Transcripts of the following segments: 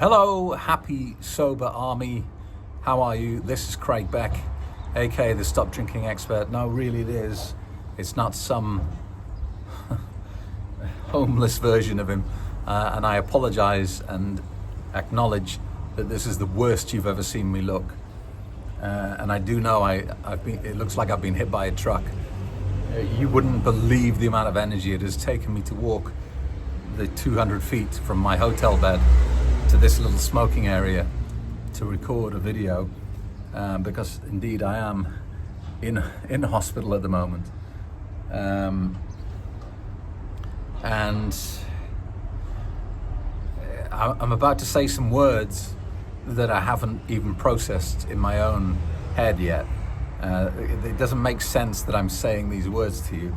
Hello, happy sober army. How are you? This is Craig Beck, aka the Stop Drinking Expert. No, really it is. It's not some homeless version of him. And I apologize and acknowledge that this is the worst you've ever seen me look. And I do know it looks like I've been hit by a truck. You wouldn't believe the amount of energy it has taken me to walk the 200 feet from my hotel bed to this little smoking area to record a video, because indeed I am in hospital at the moment, and I'm about to say some words that I haven't even processed in my own head yet. It doesn't make sense that I'm saying these words to you,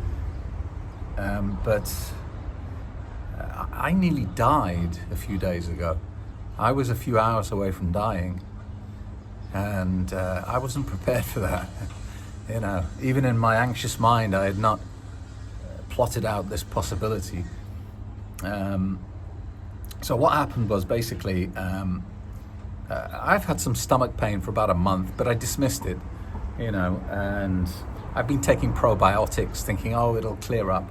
but I nearly died a few days ago. I was a few hours away from dying, and I wasn't prepared for that. You know, even in my anxious mind, I had not plotted out this possibility. So what happened was basically, I've had some stomach pain for about a month, but I dismissed it, you know, and I've been taking probiotics thinking, oh, it'll clear up.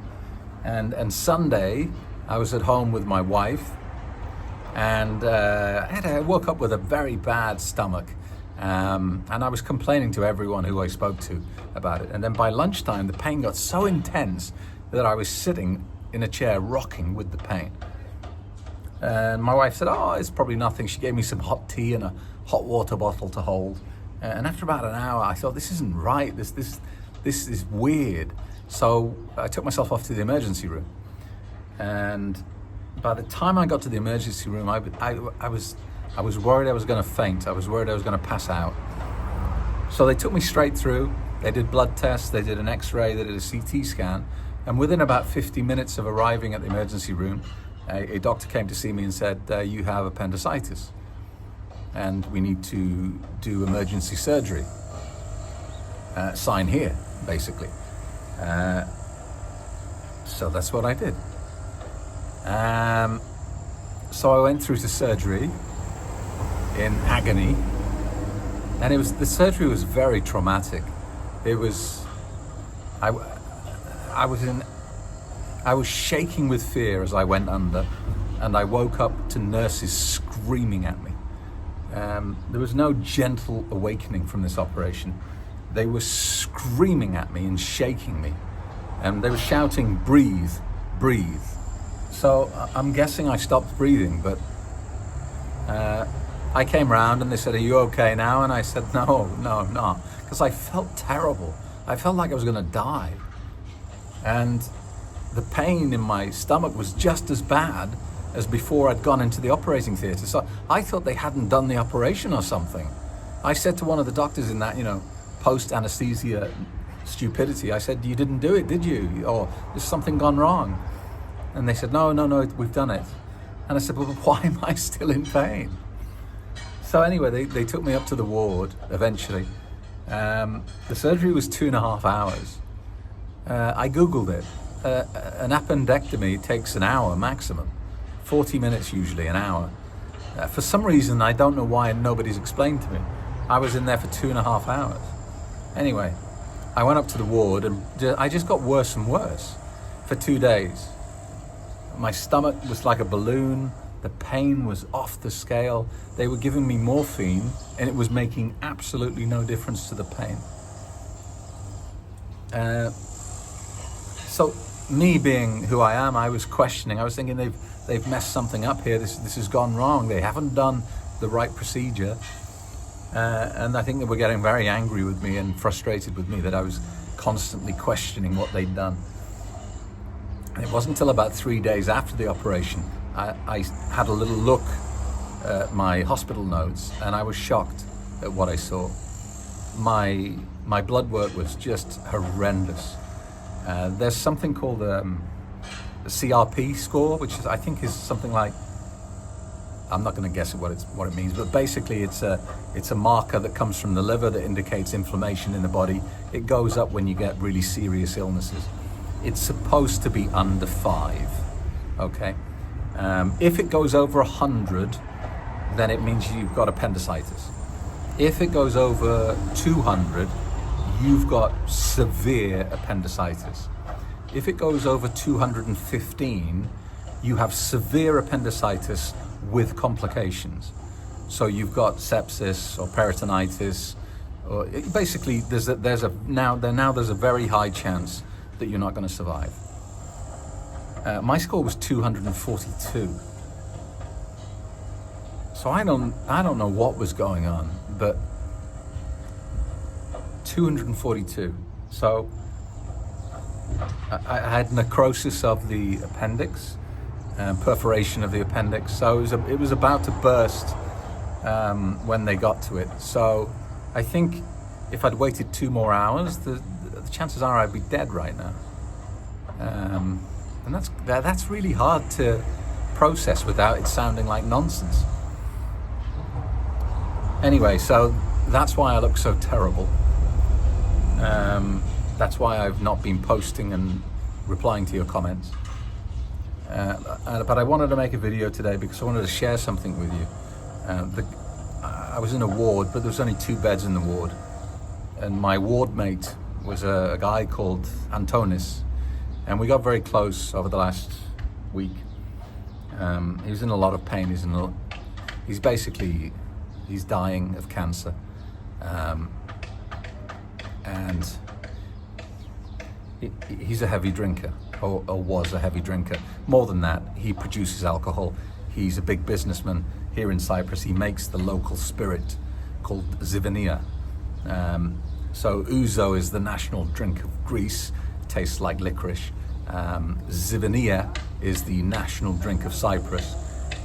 And Sunday, I was at home with my wife, and I woke up with a very bad stomach, and I was complaining to everyone who I spoke to about it. And then by lunchtime, the pain got so intense that I was sitting in a chair rocking with the pain. And my wife said, oh, it's probably nothing. She gave me some hot tea and a hot water bottle to hold. And after about an hour, I thought, this isn't right. This is weird. So I took myself off to the emergency room. And by the time I got to the emergency room, I was worried I was going to faint. I was worried I was going to pass out. So they took me straight through. They did blood tests. They did an X-ray. They did a CT scan. And within about 50 minutes of arriving at the emergency room, a doctor came to see me and said, you have appendicitis, and we need to do emergency surgery. Sign here, basically. So that's what I did. So I went through to surgery in agony, and the surgery was very traumatic. It was, I was shaking with fear as I went under, and I woke up to nurses screaming at me. There was no gentle awakening from this operation. They were screaming at me and shaking me, and they were shouting, breathe, breathe. So I'm guessing I stopped breathing, but I came round and they said, are you okay now? And I said, no, I'm not, because I felt terrible. I felt like I was gonna die. And the pain in my stomach was just as bad as before I'd gone into the operating theatre. So I thought they hadn't done the operation or something. I said to one of the doctors in that, post-anesthesia stupidity, I said, you didn't do it, did you? Or there's something gone wrong? And they said, no, we've done it. And I said, well, why am I still in pain? So anyway, they took me up to the ward eventually. The surgery was 2.5 hours. I Googled it. An appendectomy takes an hour maximum, 40 minutes usually, an hour. For some reason, I don't know why, nobody's explained to me. I was in there for 2.5 hours. Anyway, I went up to the ward and I just got worse and worse for 2 days. My stomach was like a balloon. The pain was off the scale. They were giving me morphine and it was making absolutely no difference to the pain. So me being who I am, I was questioning. I was thinking they've messed something up here. This has gone wrong. They haven't done the right procedure. And I think they were getting very angry with me and frustrated with me that I was constantly questioning what they'd done. And it wasn't until about 3 days after the operation, I had a little look at my hospital notes, and I was shocked at what I saw. My blood work was just horrendous. There's something called the CRP score, which I think is something like, I'm not going to guess what it means, but basically it's a marker that comes from the liver that indicates inflammation in the body. It goes up when you get really serious illnesses. It's supposed to be under 5, okay? If it goes over 100, then it means you've got appendicitis. If it goes over 200, you've got severe appendicitis. If it goes over 215, you have severe appendicitis with complications. So you've got sepsis or peritonitis, or basically there's a very high chance that you're not going to survive. My score was 242. So I don't know what was going on, but 242. So I had necrosis of the appendix, perforation of the appendix. So it was about to burst when they got to it. So I think if I'd waited 2 more hours, the chances are I'd be dead right now. And that's really hard to process without it sounding like nonsense. Anyway, so that's why I look so terrible. That's why I've not been posting and replying to your comments. But I wanted to make a video today because I wanted to share something with you. I was in a ward, but there was only 2 beds in the ward. And my ward mate was a guy called Antonis. And we got very close over the last week. He was in a lot of pain. He's dying of cancer. And he's a heavy drinker, or was a heavy drinker. More than that, he produces alcohol. He's a big businessman here in Cyprus. He makes the local spirit called Zivania. So ouzo is the national drink of Greece. It tastes like licorice. Zivania is the national drink of Cyprus.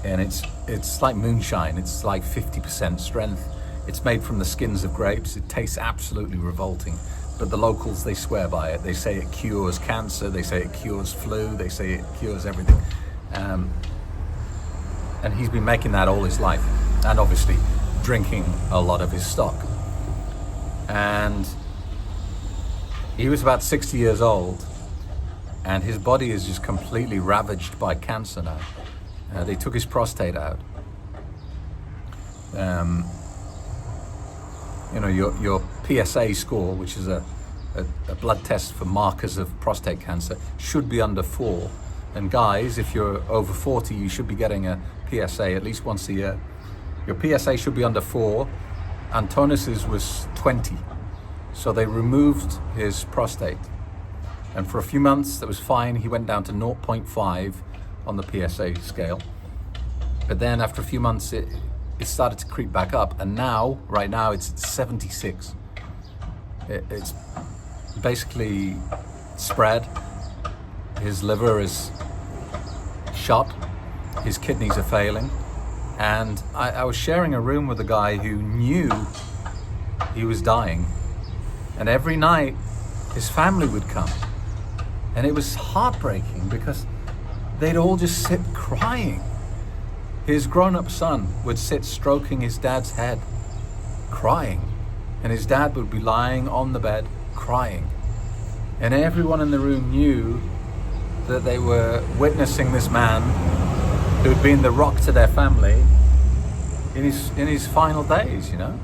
And it's like moonshine. It's like 50% strength. It's made from the skins of grapes. It tastes absolutely revolting. But the locals, they swear by it. They say it cures cancer. They say it cures flu. They say it cures everything. And he's been making that all his life. And obviously drinking a lot of his stock. And he was about 60 years old. And his body is just completely ravaged by cancer now. They took his prostate out. Your PSA score, which is a blood test for markers of prostate cancer, should be under 4. And guys, if you're over 40, you should be getting a PSA at least once a year. Your PSA should be under 4. Antonis's was 20. So they removed his prostate. And for a few months, that was fine. He went down to 0.5 on the PSA scale. But then after a few months, it started to creep back up. And right now, it's at 76. It's basically spread. His liver is shot. His kidneys are failing. And I was sharing a room with a guy who knew he was dying. And every night, his family would come. And it was heartbreaking because they'd all just sit crying. His grown-up son would sit stroking his dad's head, crying. And his dad would be lying on the bed, crying. And everyone in the room knew that they were witnessing this man who had been the rock to their family in his final days, And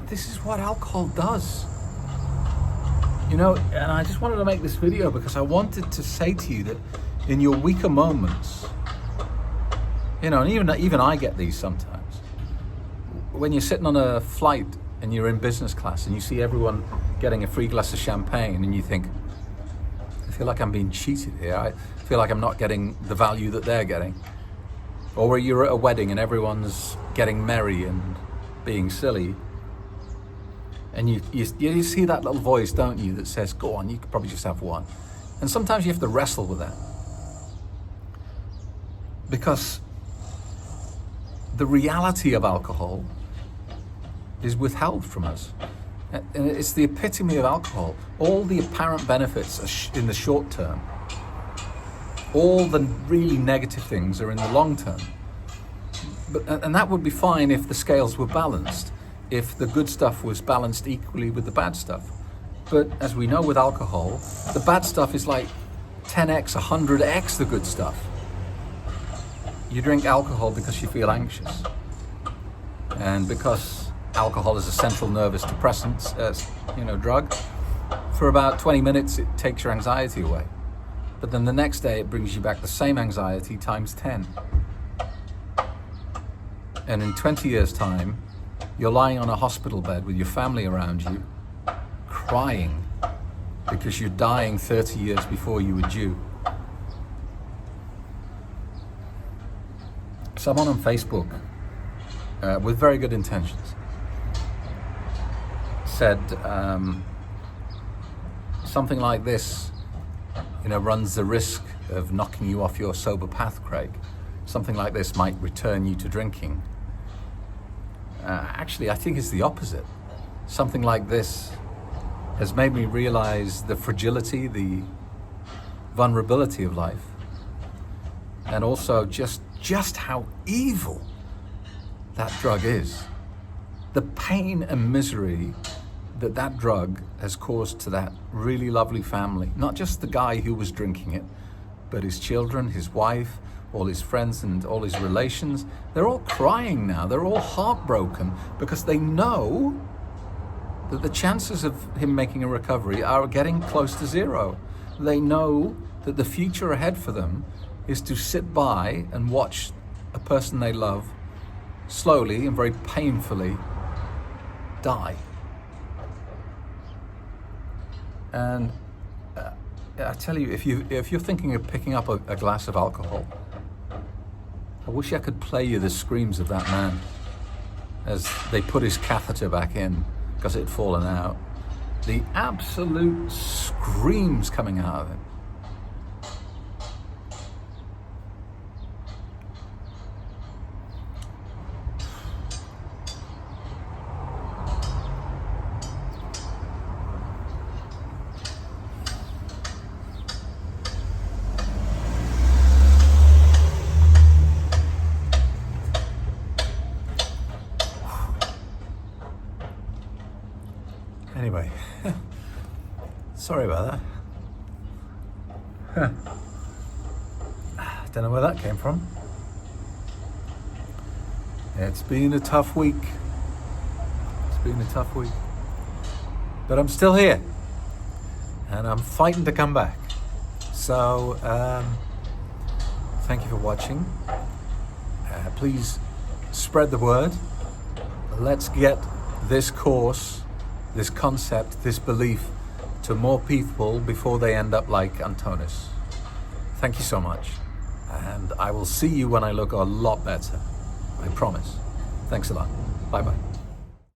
this is what alcohol does. And I just wanted to make this video because I wanted to say to you that in your weaker moments, and even I get these sometimes. When you're sitting on a flight and you're in business class and you see everyone getting a free glass of champagne and you think, I feel like I'm being cheated here. I feel like I'm not getting the value that they're getting. Or where you're at a wedding and everyone's getting merry and being silly. And you see that little voice, don't you, that says, go on, you could probably just have one. And sometimes you have to wrestle with that. Because the reality of alcohol is withheld from us. And it's the epitome of alcohol. All the apparent benefits are in the short term. All the really negative things are in the long term. And that would be fine if the scales were balanced. If the good stuff was balanced equally with the bad stuff. But as we know with alcohol, the bad stuff is like 10x, 100x the good stuff. You drink alcohol because you feel anxious. And because alcohol is a central nervous depressant, drug, for about 20 minutes it takes your anxiety away. But then the next day it brings you back the same anxiety times 10. And in 20 years' time, you're lying on a hospital bed with your family around you, crying because you're dying 30 years before you were due. Someone on Facebook, with very good intentions, said something like this, runs the risk of knocking you off your sober path, Craig. Something like this might return you to drinking. Actually, I think it's the opposite. Something like this has made me realize the fragility, the vulnerability of life, and also just how evil that drug is. The pain and misery that drug has caused to that really lovely family, not just the guy who was drinking it, but his children, his wife, all his friends and all his relations. They're all crying now. They're all heartbroken because they know that the chances of him making a recovery are getting close to zero. They know that the future ahead for them is to sit by and watch a person they love slowly and very painfully die. And I tell you, if you're thinking of picking up a glass of alcohol, I wish I could play you the screams of that man as they put his catheter back in because it had fallen out. The absolute screams coming out of him. Anyway, sorry about that. Don't know where that came from. It's been a tough week. But I'm still here. And I'm fighting to come back. So, thank you for watching. Please spread the word. Let's get this course, this concept, this belief to more people before they end up like Antonis. Thank you so much. And I will see you when I look a lot better. I promise. Thanks a lot. Bye-bye.